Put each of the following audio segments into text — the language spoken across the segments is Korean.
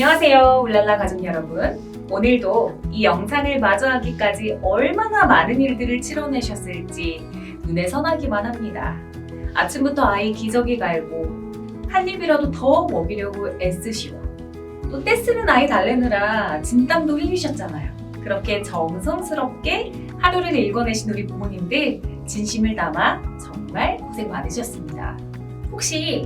안녕하세요, 울랄라 가족 여러분. 오늘도 이 영상을 마주하기까지 얼마나 많은 일들을 치러내셨을지 눈에 선하기만 합니다. 아침부터 아이 기저귀 갈고 한 입이라도 더 먹이려고 애쓰시고 또 떼쓰는 아이 달래느라 진땀도 흘리셨잖아요. 그렇게 정성스럽게 하루를 읽어내신 우리 부모님들 진심을 담아 정말 고생 많으셨습니다. 혹시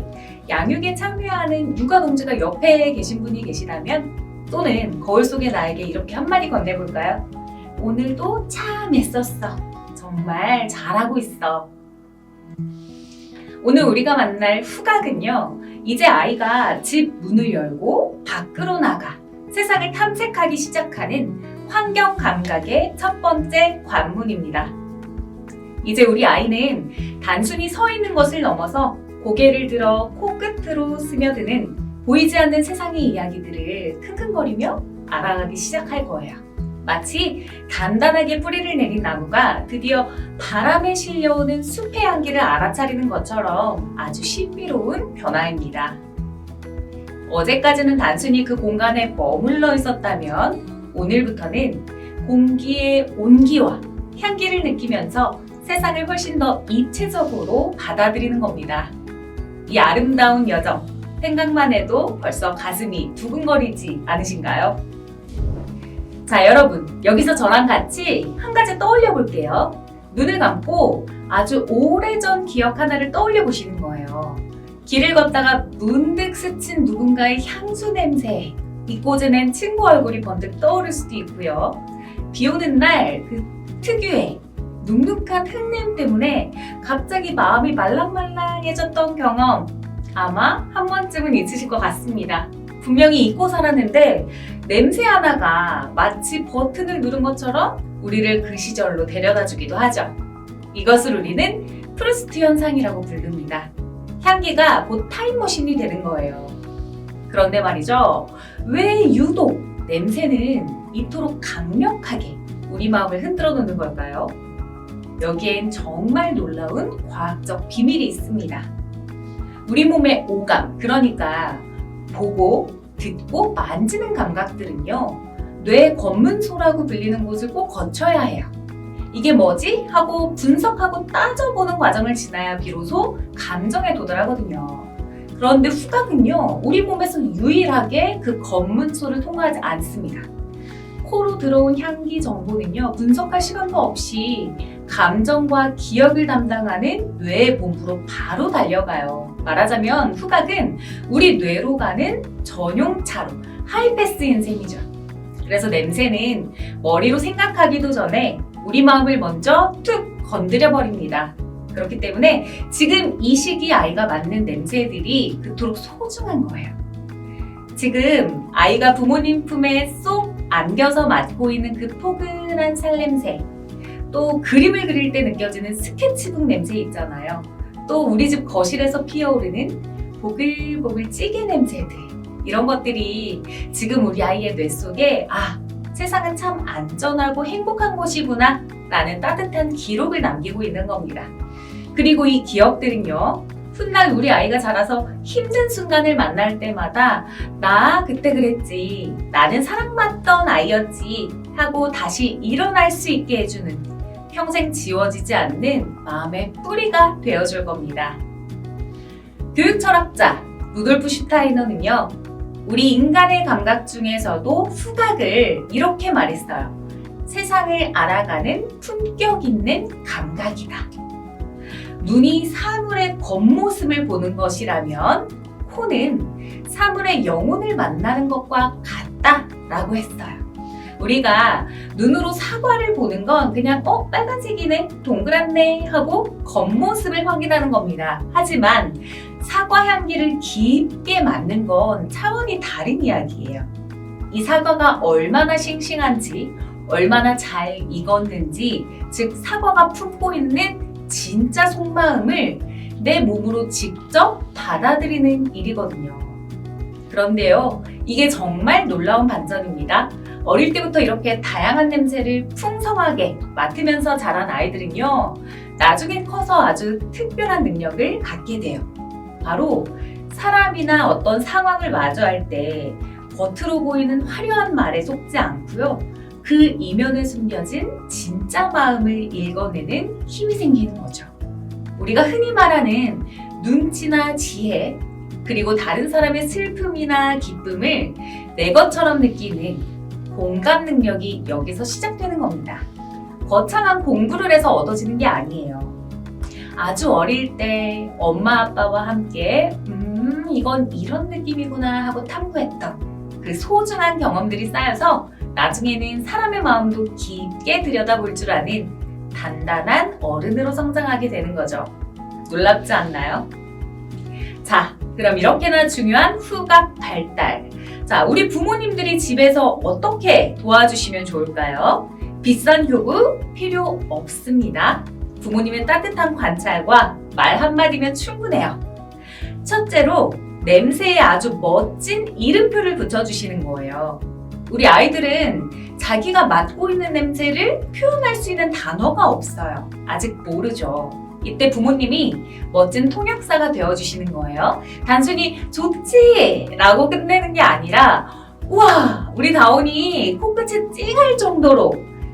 양육에 참여하는 육아농주가 옆에 계신 분이 계시다면 또는 거울 속의 나에게 이렇게 한마디 건네볼까요? 오늘도 참 애썼어. 정말 잘하고 있어. 오늘 우리가 만날 후각은요, 이제 아이가 집 문을 열고 밖으로 나가 세상을 탐색하기 시작하는 환경 감각의 첫 번째 관문입니다. 이제 우리 아이는 단순히 서 있는 것을 넘어서 고개를 들어 코끝으로 스며드는 보이지 않는 세상의 이야기들을 킁킁거리며 알아가기 시작할 거예요. 마치 단단하게 뿌리를 내린 나무가 드디어 바람에 실려오는 숲의 향기를 알아차리는 것처럼 아주 신비로운 변화입니다. 어제까지는 단순히 그 공간에 머물러 있었다면 오늘부터는 공기의 온기와 향기를 느끼면서 세상을 훨씬 더 입체적으로 받아들이는 겁니다. 이 아름다운 여정, 생각만 해도 벌써 가슴이 두근거리지 않으신가요? 자, 여러분, 여기서 저랑 같이 한 가지 떠올려 볼게요. 눈을 감고 아주 오래전 기억 하나를 떠올려 보시는 거예요. 길을 걷다가 문득 스친 누군가의 향수 냄새, 잊고 지낸 친구 얼굴이 번뜩 떠오를 수도 있고요. 비 오는 날 그 특유의 눅눅한 흙냄 때문에 갑자기 마음이 말랑말랑해졌던 경험, 아마 한 번쯤은 있으실 것 같습니다. 분명히 잊고 살았는데 냄새 하나가 마치 버튼을 누른 것처럼 우리를 그 시절로 데려다 주기도 하죠. 이것을 우리는 프루스트 현상이라고 부릅니다. 향기가 곧 타임머신이 되는 거예요. 그런데 말이죠, 왜 유독 냄새는 이토록 강력하게 우리 마음을 흔들어 놓는 걸까요? 여기엔 정말 놀라운 과학적 비밀이 있습니다. 우리 몸의 오감, 그러니까 보고, 듣고, 만지는 감각들은요, 뇌 검문소라고 불리는 곳을 꼭 거쳐야 해요. 이게 뭐지? 하고 분석하고 따져보는 과정을 지나야 비로소 감정에 도달하거든요. 그런데 후각은요, 우리 몸에서 유일하게 그 검문소를 통과하지 않습니다. 코로 들어온 향기 정보는요, 분석할 시간도 없이 감정과 기억을 담당하는 뇌의 본부로 바로 달려가요. 말하자면 후각은 우리 뇌로 가는 전용차로 하이패스인 셈이죠. 그래서 냄새는 머리로 생각하기도 전에 우리 마음을 먼저 툭 건드려 버립니다. 그렇기 때문에 지금 이 시기 아이가 맡는 냄새들이 그토록 소중한 거예요. 지금 아이가 부모님 품에 쏙 안겨서 맡고 있는 그 포근한 살냄새, 또 그림을 그릴 때 느껴지는 스케치북 냄새 있잖아요. 또 우리 집 거실에서 피어오르는 보글보글 찌개 냄새들, 이런 것들이 지금 우리 아이의 뇌 속에 세상은 참 안전하고 행복한 곳이구나 라는 따뜻한 기록을 남기고 있는 겁니다. 그리고 이 기억들은요, 훗날 우리 아이가 자라서 힘든 순간을 만날 때마다 나 그때 그랬지, 나는 사랑받던 아이였지 하고 다시 일어날 수 있게 해주는, 평생 지워지지 않는 마음의 뿌리가 되어줄 겁니다. 교육 철학자 루돌프 슈타이너는요, 우리 인간의 감각 중에서도 후각을 이렇게 말했어요. 세상을 알아가는 품격 있는 감각이다. 눈이 사물의 겉모습을 보는 것이라면 코는 사물의 영혼을 만나는 것과 같다라고 했어요. 우리가 눈으로 사과를 보는 건 그냥 빨간색이네, 동그랗네 하고 겉모습을 확인하는 겁니다. 하지만 사과 향기를 깊게 맡는 건 차원이 다른 이야기예요. 이 사과가 얼마나 싱싱한지, 얼마나 잘 익었는지, 즉 사과가 품고 있는 진짜 속마음을 내 몸으로 직접 받아들이는 일이거든요. 그런데요, 이게 정말 놀라운 반전입니다. 어릴 때부터 이렇게 다양한 냄새를 풍성하게 맡으면서 자란 아이들은요, 나중에 커서 아주 특별한 능력을 갖게 돼요. 바로 사람이나 어떤 상황을 마주할 때 겉으로 보이는 화려한 말에 속지 않고요. 그 이면에 숨겨진 진짜 마음을 읽어내는 힘이 생기는 거죠. 우리가 흔히 말하는 눈치나 지혜, 그리고 다른 사람의 슬픔이나 기쁨을 내 것처럼 느끼는 공감 능력이 여기서 시작되는 겁니다. 거창한 공부를 해서 얻어지는 게 아니에요. 아주 어릴 때 엄마 아빠와 함께 이건 이런 느낌이구나 하고 탐구했던 그 소중한 경험들이 쌓여서 나중에는 사람의 마음도 깊게 들여다볼 줄 아는 단단한 어른으로 성장하게 되는 거죠. 놀랍지 않나요? 자, 그럼 이렇게나 중요한 후각 발달. 자, 우리 부모님들이 집에서 어떻게 도와주시면 좋을까요? 비싼 교구 필요 없습니다. 부모님의 따뜻한 관찰과 말 한마디면 충분해요. 첫째로 냄새에 아주 멋진 이름표를 붙여주시는 거예요. 우리 아이들은 자기가 맡고 있는 냄새를 표현할 수 있는 단어가 없어요. 아직 모르죠. 이때 부모님이 멋진 통역사가 되어주시는 거예요. 단순히 좋지! 라고 끝내는 게 아니라 우와! 우리 다온이 코끝이 찡할 정도로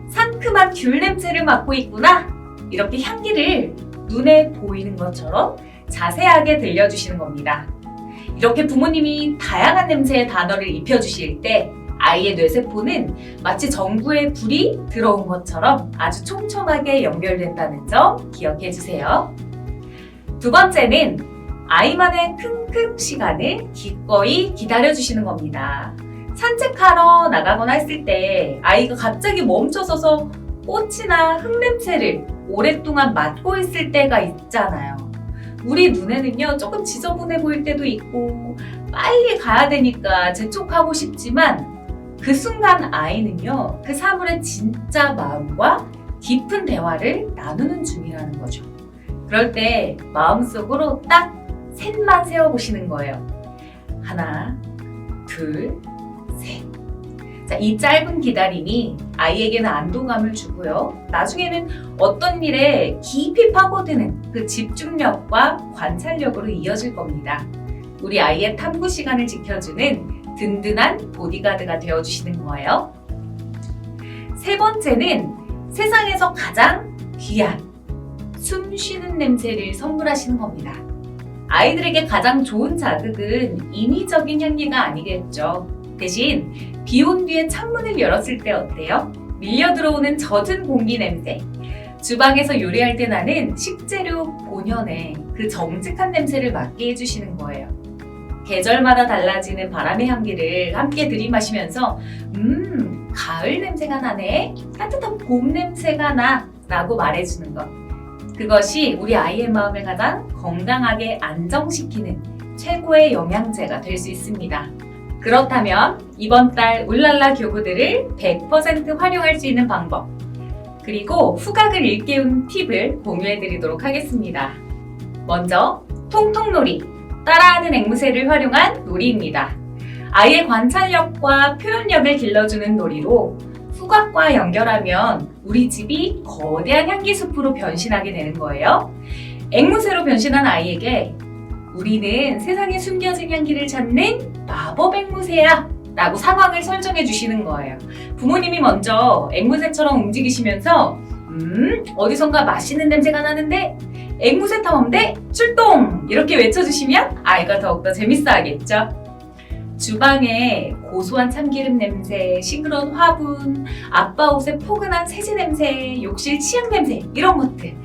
상큼한 귤 냄새를 맡고 있구나! 이렇게 향기를 눈에 보이는 것처럼 자세하게 들려주시는 겁니다. 이렇게 부모님이 다양한 냄새의 단어를 입혀주실 때 아이의 뇌세포는 마치 전구에 불이 들어온 것처럼 아주 촘촘하게 연결된다는 점 기억해 주세요. 두 번째는 아이만의 킁킁 시간을 기꺼이 기다려 주시는 겁니다. 산책하러 나가거나 했을 때 아이가 갑자기 멈춰서서 꽃이나 흙냄새를 오랫동안 맡고 있을 때가 있잖아요. 우리 눈에는요, 조금 지저분해 보일 때도 있고 빨리 가야 되니까 재촉하고 싶지만 그 순간 아이는요, 그 사물의 진짜 마음과 깊은 대화를 나누는 중이라는 거죠. 그럴 때 마음속으로 딱 셋만 세워보시는 거예요. 하나, 둘, 셋. 자, 이 짧은 기다림이 아이에게는 안도감을 주고요. 나중에는 어떤 일에 깊이 파고드는 그 집중력과 관찰력으로 이어질 겁니다. 우리 아이의 탐구 시간을 지켜주는 든든한 보디가드가 되어주시는 거예요. 세 번째는 세상에서 가장 귀한 숨 쉬는 냄새를 선물하시는 겁니다. 아이들에게 가장 좋은 자극은 인위적인 향기가 아니겠죠. 대신 비 온 뒤에 창문을 열었을 때 어때요? 밀려 들어오는 젖은 공기 냄새. 주방에서 요리할 때 나는 식재료 본연의 그 정직한 냄새를 맡게 해주시는 거예요. 계절마다 달라지는 바람의 향기를 함께 들이마시면서 가을 냄새가 나네, 따뜻한 봄 냄새가 나 라고 말해주는 것. 그것이 우리 아이의 마음을 가장 건강하게 안정시키는 최고의 영양제가 될 수 있습니다. 그렇다면 이번 달 울랄라 교구들을 100% 활용할 수 있는 방법, 그리고 후각을 일깨우는 팁을 공유해드리도록 하겠습니다. 먼저 통통놀이, 따라하는 앵무새를 활용한 놀이입니다. 아이의 관찰력과 표현력을 길러주는 놀이로 후각과 연결하면 우리 집이 거대한 향기 숲으로 변신하게 되는 거예요. 앵무새로 변신한 아이에게 우리는 세상에 숨겨진 향기를 찾는 마법 앵무새야 라고 상황을 설정해 주시는 거예요. 부모님이 먼저 앵무새처럼 움직이시면서 어디선가 맛있는 냄새가 나는데 앵무새 탐험대 출동! 이렇게 외쳐주시면 아이가 더욱더 재밌어 하겠죠. 주방에 고소한 참기름 냄새, 싱그러운 화분, 아빠 옷에 포근한 세제 냄새, 욕실 치약 냄새, 이런 것들.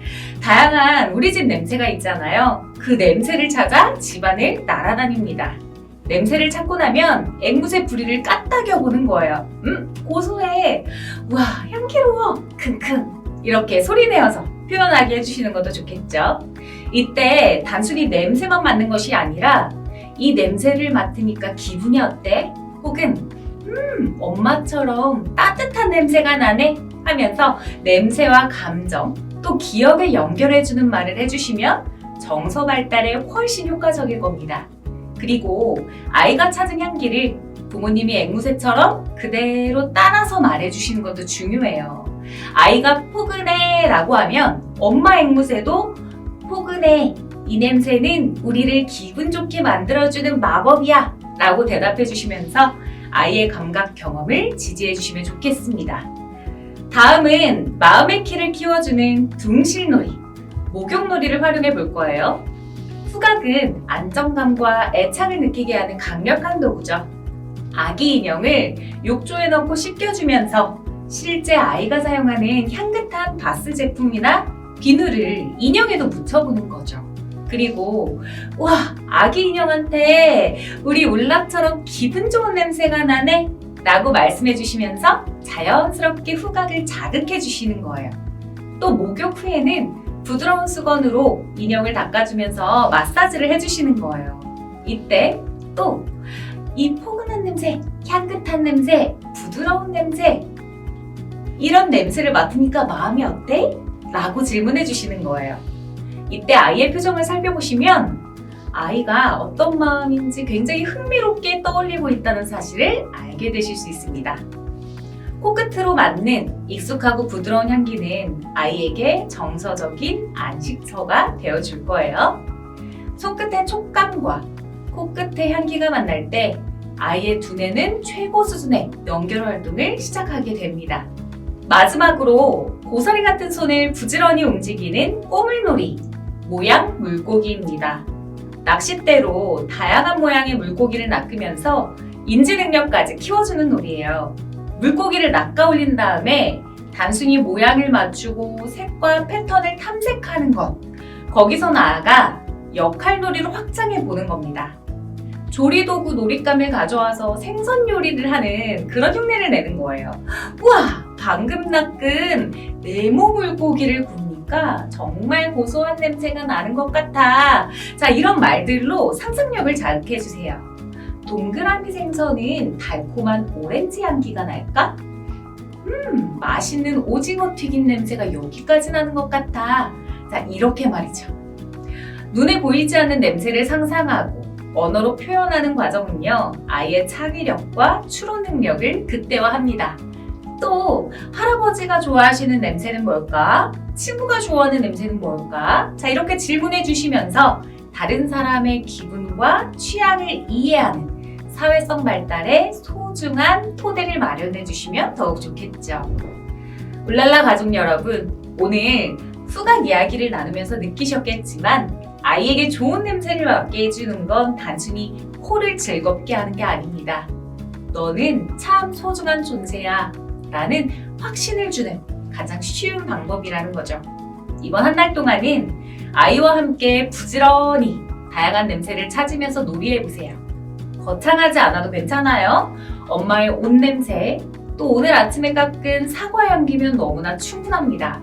다양한 우리 집 냄새가 있잖아요. 그 냄새를 찾아 집안을 날아다닙니다. 냄새를 찾고 나면 앵무새 부리를 까딱여 보는 거예요. 고소해. 와, 향기로워. 킁킁. 이렇게 소리내어서 표현하게 해주시는 것도 좋겠죠. 이때 단순히 냄새만 맡는 것이 아니라 이 냄새를 맡으니까 기분이 어때? 혹은 엄마처럼 따뜻한 냄새가 나네 하면서 냄새와 감정 또 기억을 연결해주는 말을 해주시면 정서 발달에 훨씬 효과적일 겁니다. 그리고 아이가 찾은 향기를 부모님이 앵무새처럼 그대로 따라서 말해주시는 것도 중요해요. 아이가 포근해 라고 하면 엄마 앵무새도 포근해, 이 냄새는 우리를 기분 좋게 만들어주는 마법이야 라고 대답해 주시면서 아이의 감각 경험을 지지해 주시면 좋겠습니다. 다음은 마음의 키를 키워주는 둥실놀이, 목욕놀이를 활용해 볼 거예요. 후각은 안정감과 애착을 느끼게 하는 강력한 도구죠. 아기 인형을 욕조에 넣고 씻겨주면서 실제 아이가 사용하는 향긋한 바스 제품이나 비누를 인형에도 묻혀보는 거죠. 그리고 와, 아기 인형한테 우리 울락처럼 기분 좋은 냄새가 나네 라고 말씀해 주시면서 자연스럽게 후각을 자극해 주시는 거예요. 또 목욕 후에는 부드러운 수건으로 인형을 닦아주면서 마사지를 해주시는 거예요. 이때 또 이 포근한 냄새, 향긋한 냄새, 부드러운 냄새, 이런 냄새를 맡으니까 마음이 어때? 라고 질문해 주시는 거예요. 이때 아이의 표정을 살펴보시면 아이가 어떤 마음인지 굉장히 흥미롭게 떠올리고 있다는 사실을 알게 되실 수 있습니다. 코끝으로 맡는 익숙하고 부드러운 향기는 아이에게 정서적인 안식처가 되어줄 거예요. 손끝의 촉감과 코끝의 향기가 만날 때 아이의 두뇌는 최고 수준의 연결 활동을 시작하게 됩니다. 마지막으로 고사리 같은 손을 부지런히 움직이는 꼬물놀이, 모양 물고기입니다. 낚싯대로 다양한 모양의 물고기를 낚으면서 인지 능력까지 키워주는 놀이예요. 물고기를 낚아 올린 다음에 단순히 모양을 맞추고 색과 패턴을 탐색하는 것, 거기서 나아가 역할놀이로 확장해 보는 겁니다. 조리도구 놀잇감을 가져와서 생선 요리를 하는 그런 흉내를 내는 거예요. 우와! 방금 낚은 네모 물고기를 굽니까 정말 고소한 냄새가 나는 것 같아. 자, 이런 말들로 상상력을 자극해주세요. 동그라미 생선은 달콤한 오렌지 향기가 날까? 맛있는 오징어 튀김 냄새가 여기까지 나는 것 같아. 자, 이렇게 말이죠. 눈에 보이지 않는 냄새를 상상하고 언어로 표현하는 과정은요, 아이의 창의력과 추론 능력을 극대화합니다. 또 할아버지가 좋아하시는 냄새는 뭘까? 친구가 좋아하는 냄새는 뭘까? 자, 이렇게 질문해 주시면서 다른 사람의 기분과 취향을 이해하는 사회성 발달에 소중한 토대를 마련해 주시면 더욱 좋겠죠. 울랄라 가족 여러분, 오늘 후각 이야기를 나누면서 느끼셨겠지만 아이에게 좋은 냄새를 맡게 해주는 건 단순히 코를 즐겁게 하는 게 아닙니다. 너는 참 소중한 존재야 라는 확신을 주는 가장 쉬운 방법이라는 거죠. 이번 한 달 동안은 아이와 함께 부지런히 다양한 냄새를 찾으면서 놀이해보세요. 거창하지 않아도 괜찮아요. 엄마의 옷 냄새, 또 오늘 아침에 깎은 사과 향기면 너무나 충분합니다.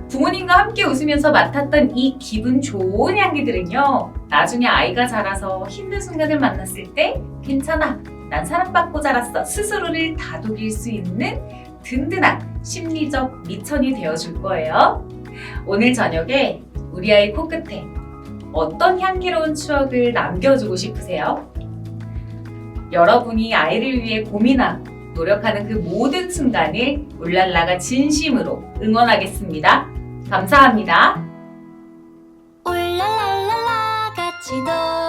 부모님과 함께 웃으면서 맡았던 이 기분 좋은 향기들은요, 나중에 아이가 자라서 힘든 순간을 만났을 때 괜찮아, 난 사랑받고 자랐어 스스로를 다독일 수 있는 든든한 심리적 미천이 되어줄 거예요. 오늘 저녁에 우리 아이 코끝에 어떤 향기로운 추억을 남겨주고 싶으세요? 여러분이 아이를 위해 고민하고 노력하는 그 모든 순간을 울랄라가 진심으로 응원하겠습니다. 감사합니다. 울랄랄랄라 같이 놀